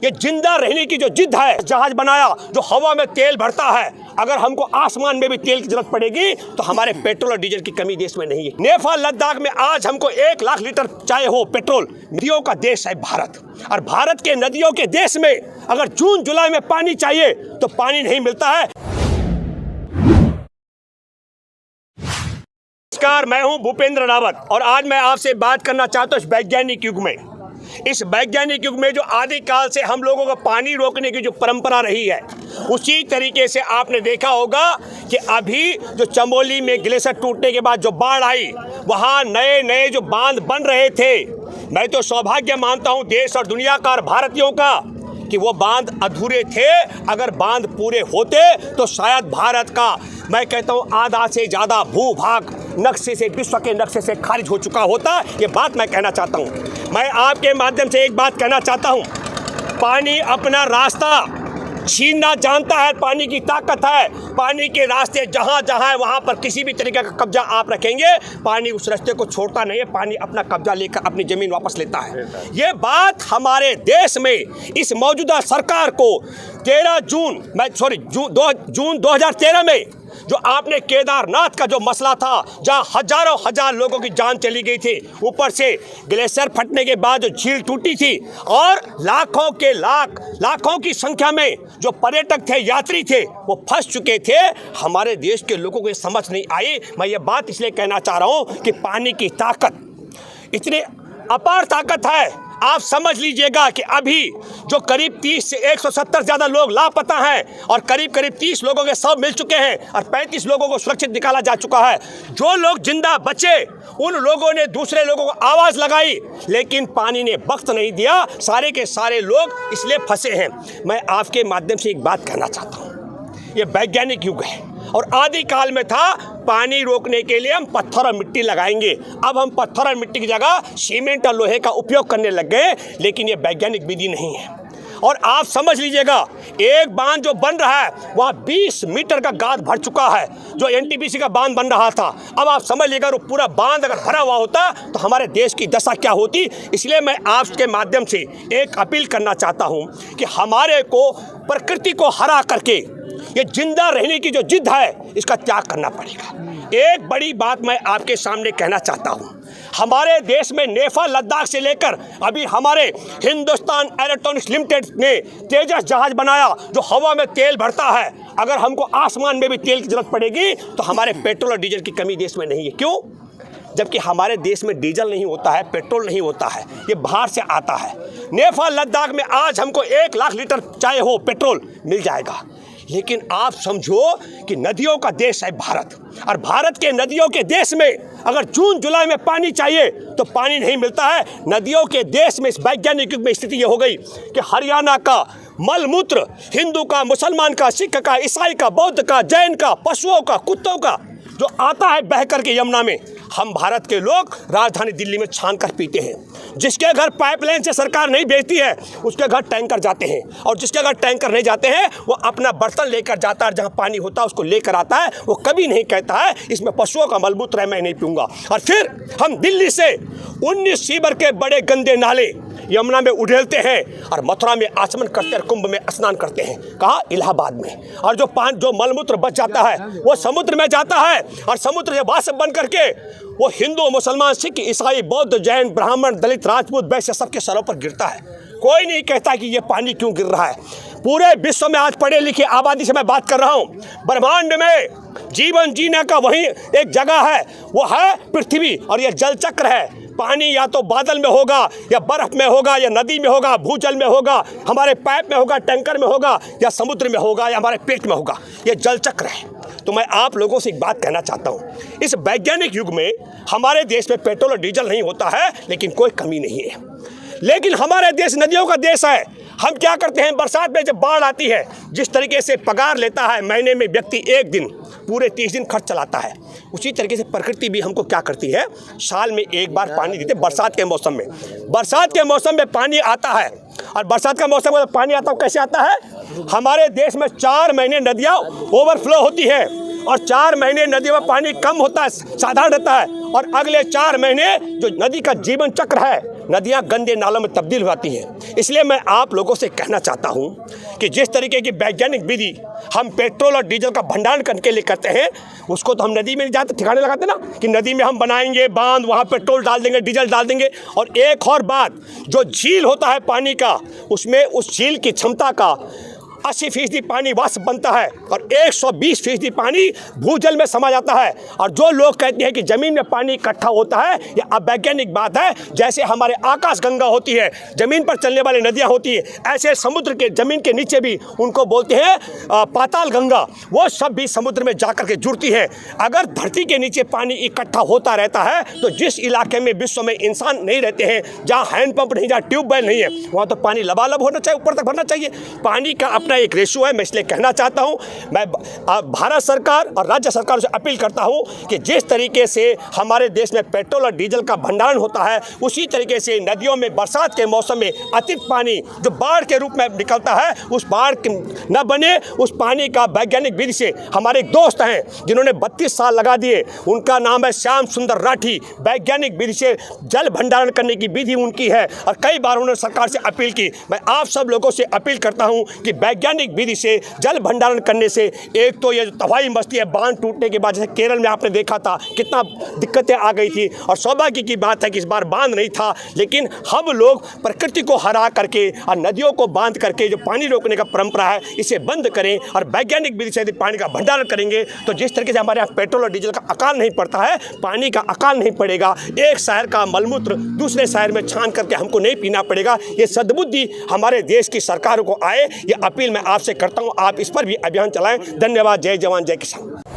ये जिंदा रहने की जो जिद है, जहाज बनाया जो हवा में तेल भरता है, अगर हमको आसमान में भी तेल की जरूरत पड़ेगी तो हमारे पेट्रोल और डीजल की कमी देश में नहीं है। नेपाल लद्दाख में आज हमको 1 लाख लीटर चाहिए हो पेट्रोल। नदियों का देश है भारत, और भारत के नदियों के देश में अगर जून जुलाई में पानी चाहिए तो पानी नहीं मिलता है। नमस्कार, मैं हूं भूपेंद्र रावत और आज मैं आपसे बात करना चाहता हूं इस वैज्ञानिक युग में जो आदिकाल से हम लोगों को पानी रोकने की जो परंपरा रही है, उसी तरीके से आपने देखा होगा कि अभी जो चमोली में ग्लेशियर टूटने के बाद जो बाढ़ आई, वहाँ नए नए जो बांध बन रहे थे। मैं तो सौभाग्य मानता हूँ देश और दुनिया का और भारतीयों का कि वो बांध अधूरे थे। अगर बांध पूरे होते तो शायद भारत का, मैं कहता हूँ, आधा से ज़्यादा भूभाग नक्शे से, विश्व के नक्शे से खारिज हो चुका होता। ये बात मैं कहना चाहता हूँ। मैं आपके माध्यम से एक बात कहना चाहता हूँ, पानी अपना रास्ता छीनना जानता है। पानी की ताकत है। पानी के रास्ते जहाँ जहाँ है वहाँ पर किसी भी तरीके का कब्जा आप रखेंगे, पानी उस रास्ते को छोड़ता नहीं है। पानी अपना कब्जा लेकर अपनी ज़मीन वापस लेता है। ये बात हमारे देश में इस मौजूदा सरकार को जून 2013 में जो आपने केदारनाथ का जो मसला था, जहाँ हजारों हजार लोगों की जान चली गई थी, ऊपर से ग्लेशियर फटने के बाद जो झील टूटी थी और लाखों की संख्या में जो पर्यटक थे, यात्री थे, वो फंस चुके थे। हमारे देश के लोगों को ये समझ नहीं आई। मैं ये बात इसलिए कहना चाह रहा हूँ कि पानी की ताकत इतनी अपार ताकत है। आप समझ लीजिएगा कि अभी जो करीब 30 से 170 ज़्यादा लोग लापता हैं और करीब 30 लोगों के शव मिल चुके हैं और 35 लोगों को सुरक्षित निकाला जा चुका है। जो लोग जिंदा बचे उन लोगों ने दूसरे लोगों को आवाज़ लगाई, लेकिन पानी ने वक्त नहीं दिया। सारे के सारे लोग इसलिए फंसे हैं। मैं आपके माध्यम से एक बात कहना चाहता हूँ, ये वैज्ञानिक युग है और आदिकाल में था पानी रोकने के लिए हम पत्थर और मिट्टी लगाएंगे। अब हम पत्थर और मिट्टी की जगह सीमेंट और लोहे का उपयोग करने लग गए, लेकिन ये वैज्ञानिक विधि नहीं है। और आप समझ लीजिएगा, एक बांध जो बन रहा है वहाँ 20 मीटर का गाद भर चुका है। जो एनटीपीसी का बांध बन रहा था, अब आप समझ लीजिएगा वो पूरा बांध अगर भरा हुआ होता तो हमारे देश की दशा क्या होती। इसलिए मैं आपके माध्यम से एक अपील करना चाहता हूँ कि हमारे को प्रकृति को हरा करके ये जिंदा रहने की जो जिद है, इसका त्याग करना पड़ेगा। एक बड़ी बात मैं आपके सामने कहना चाहता हूँ, हमारे देश में नेपाल लद्दाख से लेकर अभी हमारे हिंदुस्तान एरोनॉटिक्स लिमिटेड ने तेजस जहाज बनाया जो हवा में तेल भरता है। अगर हमको आसमान में भी तेल की जरूरत पड़ेगी तो हमारे पेट्रोल और डीजल की कमी देश में नहीं है। क्यों? जबकि हमारे देश में डीजल नहीं होता है, पेट्रोल नहीं होता है, ये बाहर से आता है। नेपाल लद्दाख में आज हमको 1 लाख लीटर चाहिए हो पेट्रोल मिल जाएगा। लेकिन आप समझो कि नदियों का देश है भारत, और भारत के नदियों के देश में अगर जून जुलाई में पानी चाहिए तो पानी नहीं मिलता है। नदियों के देश में इस वैज्ञानिक युग में स्थिति ये हो गई कि हरियाणा का मलमूत्र हिंदू का, मुसलमान का, सिख का, ईसाई का, बौद्ध का, जैन का, पशुओं का, कुत्तों का जो आता है बह कर के यमुना में, हम भारत के लोग राजधानी दिल्ली में छान कर पीते हैं। जिसके घर पाइपलाइन से सरकार नहीं भेजती है उसके घर टैंकर जाते हैं, और जिसके घर टैंकर नहीं जाते हैं वो अपना बर्तन लेकर जाता है, जहाँ पानी होता है उसको लेकर आता है। वो कभी नहीं कहता है इसमें पशुओं का मलमूत्र है, मैं नहीं पीऊँगा। और फिर हम दिल्ली से 19 सीवर के बड़े गंदे नाले यमुना में उड़ेलते हैं और मथुरा में आचमन करते हैं, कुंभ में स्नान करते हैं। कहाँ? इलाहाबाद में। और जो मलमूत्र बच जाता है वो समुद्र में जाता है, और समुद्र से वाष्प बन करके वो हिंदू, मुसलमान, सिख, ईसाई, बौद्ध, जैन, ब्राह्मण, दलित, राजपूत, वैश्य सबके सरों पर गिरता है। कोई नहीं कहता कि ये पानी क्यों गिर रहा है। पूरे विश्व में आज पढ़े लिखे आबादी से मैं बात कर रहा हूँ, ब्रह्मांड में जीवन जीने का वही एक जगह है, वो है पृथ्वी, और ये जल चक्र है। पानी या तो बादल में होगा, या बर्फ में होगा, या नदी में होगा, भूजल में होगा, हमारे पाइप में होगा, टैंकर में होगा, या समुद्र में होगा, या हमारे पेट में होगा। ये जल चक्र है। तो मैं आप लोगों से एक बात कहना चाहता हूँ, इस वैज्ञानिक युग में हमारे देश में पेट्रोल और डीजल नहीं होता है, लेकिन कोई कमी नहीं है। लेकिन हमारे देश नदियों का देश है। हम क्या करते हैं, बरसात में जब बाढ़ आती है, जिस तरीके से पगार लेता है महीने में व्यक्ति, एक दिन पूरे 30 दिन खर्च चलाता है, उसी तरीके से प्रकृति भी हमको क्या करती है, साल में एक बार पानी देते। बरसात के मौसम में, बरसात के मौसम में पानी आता है, और बरसात का मौसम में पानी आता है कैसे आता है? हमारे देश में 4 महीने नदियाँ ओवरफ्लो होती है, और 4 महीने नदियों में पानी कम होता है, साधारण रहता है, और अगले 4 महीने जो नदी का जीवन चक्र है, नदियां गंदे नालों में तब्दील होती हैं। इसलिए मैं आप लोगों से कहना चाहता हूं कि जिस तरीके की वैज्ञानिक विधि हम पेट्रोल और डीजल का भंडारण करने के लिए करते हैं, उसको तो हम नदी में नहीं जाते ठिकाने लगाते ना कि नदी में हम बनाएंगे बांध, वहाँ पेट्रोल डाल देंगे, डीजल डाल देंगे। और एक और बात, जो झील होता है पानी का, उसमें उस झील की क्षमता का 80% पानी वाष्प बनता है और 120% पानी भूजल में समा जाता है। और जो लोग कहते हैं कि ज़मीन में पानी इकट्ठा होता है, यह अवैज्ञानिक बात है। जैसे हमारे आकाश गंगा होती है, ज़मीन पर चलने वाली नदियाँ होती है, ऐसे समुद्र के ज़मीन के नीचे भी उनको बोलते हैं पाताल गंगा, वो सब भी समुद्र में जाकर के जुड़ती है। अगर धरती के नीचे पानी इकट्ठा होता रहता है तो जिस इलाके में विश्व में इंसान नहीं रहते हैं, जहाँ हैंडपम्प नहीं, जहाँ ट्यूबवेल नहीं है, वहाँ तो पानी लबालब होना चाहिए, ऊपर तक भरना चाहिए। पानी का अपना एक रेशियो है। मैं इसलिए कहना चाहता हूं, मैं भारत सरकार और राज्य सरकार से अपील करता हूं कि जिस तरीके से हमारे देश में पेट्रोल और डीजल का भंडारण होता है, उसी तरीके से नदियों में बरसात के मौसम में अतिरिक्त पानी जो बाढ़ के रूप में निकलता है, उस बाढ़ न बने, उस पानी का वैज्ञानिक विधि से हमारे दोस्त हैं जिन्होंने 32 साल लगा दिए, उनका नाम है श्याम सुंदर राठी। वैज्ञानिक विधि से जल भंडारण करने की विधि उनकी है और कई बार उन्होंने सरकार से अपील की। मैं आप सब लोगों से अपील करता हूं कि वैज्ञानिक विधि से जल भंडारण करने से एक तो ये तबाही मचती है, बांध टूटने के बाद, जैसे केरल में आपने देखा था कितना दिक्कतें आ गई थी। और सौभाग्य की बात है कि इस बार बांध नहीं था, लेकिन हम लोग प्रकृति को हरा करके और नदियों को बांध करके जो पानी रोकने का परंपरा है, इसे बंद करें और वैज्ञानिक विधि से यदि पानी का भंडारण करेंगे तो जिस तरीके से हमारे यहाँ पेट्रोल और डीजल का अकाल नहीं पड़ता है, पानी का अकाल नहीं पड़ेगा। एक शहर का मलमूत्र दूसरे शहर में छान करके हमको नहीं पीना पड़ेगा। ये सद्बुद्धि हमारे देश की सरकारों को आए, ये अपील मैं आपसे करता हूँ। आप इस पर भी अभियान चलाएं। धन्यवाद। जय जवान जय किसान।